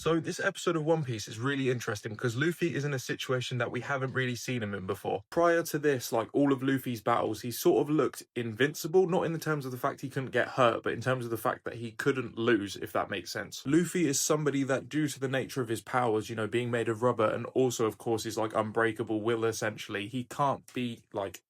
So this episode of One Piece is really interesting because Luffy is in a situation that we haven't really seen him in before. Prior to this, like all of Luffy's battles, he sort of looked invincible, not in the terms of the fact he couldn't get hurt, but in terms of the fact that he couldn't lose, if that makes sense. Luffy is somebody that, due to the nature of his powers, being made of rubber, and also, of course, he's like unbreakable will essentially, he can't be like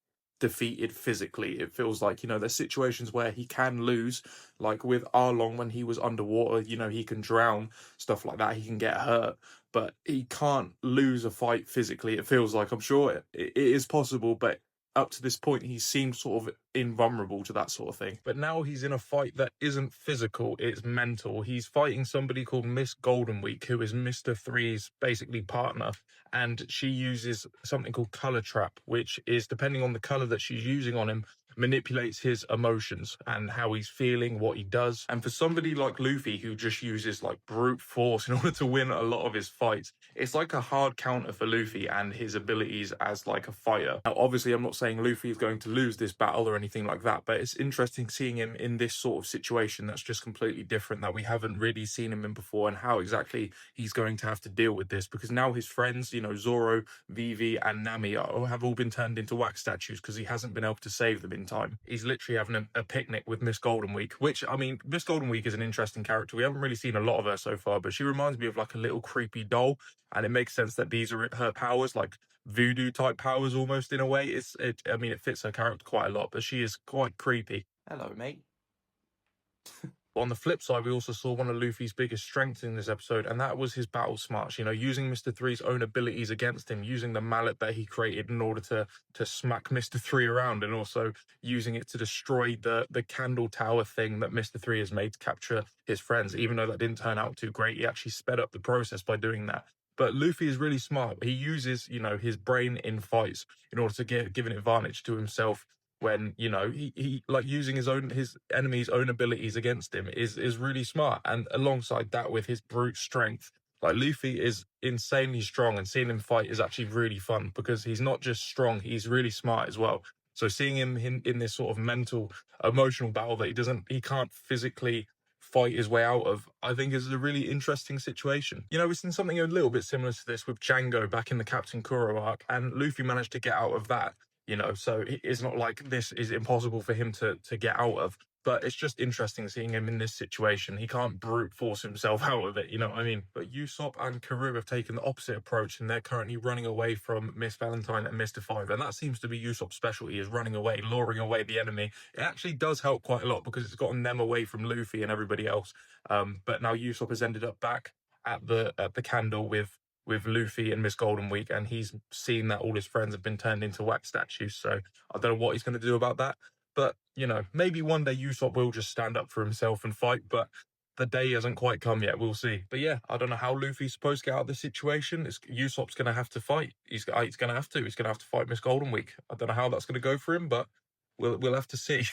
defeated physically. It feels like, there's situations where he can lose, like with Arlong when he was underwater, he can drown, stuff like that, he can get hurt, but he can't lose a fight physically. It feels like, I'm sure it is possible, but up to this point he seems sort of invulnerable to that sort of thing. But now he's in a fight that isn't physical, it's mental. He's fighting somebody called Miss Golden Week, who is Mr. Three's basically partner, and she uses something called color trap, which is, depending on the color that she's using on him, manipulates his emotions and how he's feeling, what he does. And for somebody like Luffy, who just uses like brute force in order to win a lot of his fights, it's like a hard counter for Luffy and his abilities as like a fighter. Now, obviously, I'm not saying Luffy is going to lose this battle or anything like that, but it's interesting seeing him in this sort of situation that's just completely different, that we haven't really seen him in before, and how exactly he's going to have to deal with this, because now his friends, Zoro, Vivi, and Nami have all been turned into wax statues because he hasn't been able to save them in time. He's literally having a picnic with Miss Golden Week, which, I mean, Miss Golden Week is an interesting character. We haven't really seen a lot of her so far, but she reminds me of like a little creepy doll, and it makes sense that these are her powers, like voodoo type powers almost, in a way. I mean, it fits her character quite a lot, but she is quite creepy. Hello, mate. On the flip side, we also saw one of Luffy's biggest strengths in this episode, and that was his battle smarts. Using Mr. Three's own abilities against him, using the mallet that he created in order to smack Mr. Three around, and also using it to destroy the candle tower thing that Mr. Three has made to capture his friends. Even though that didn't turn out too great, he actually sped up the process by doing that. But Luffy is really smart. He uses, his brain in fights in order to give an advantage to himself, when he like using his enemy's own abilities against him is really smart. And alongside that, with his brute strength, like, Luffy is insanely strong, and seeing him fight is actually really fun because he's not just strong, he's really smart as well. So seeing him in this sort of mental, emotional battle that he can't physically fight his way out of, I think is a really interesting situation. We've seen something a little bit similar to this with Django back in the Captain Kuro arc, and Luffy managed to get out of that. So it's not like this is impossible for him to get out of, but it's just interesting seeing him in this situation. He can't brute force himself out of it, you know what I mean? But Usopp and Karoo have taken the opposite approach, and they're currently running away from Miss Valentine and Mr. Five, and that seems to be Usopp's specialty, is running away, luring away the enemy. It actually does help quite a lot because it's gotten them away from Luffy and everybody else. But now Usopp has ended up back at the candle with Luffy and Miss Golden Week, and he's seen that all his friends have been turned into wax statues. So I don't know what he's going to do about that. But, maybe one day Usopp will just stand up for himself and fight, but the day hasn't quite come yet. We'll see. But yeah, I don't know how Luffy's supposed to get out of this situation. Usopp's going to have to fight. He's going to have to. He's going to have to fight Miss Golden Week. I don't know how that's going to go for him, but we'll have to see.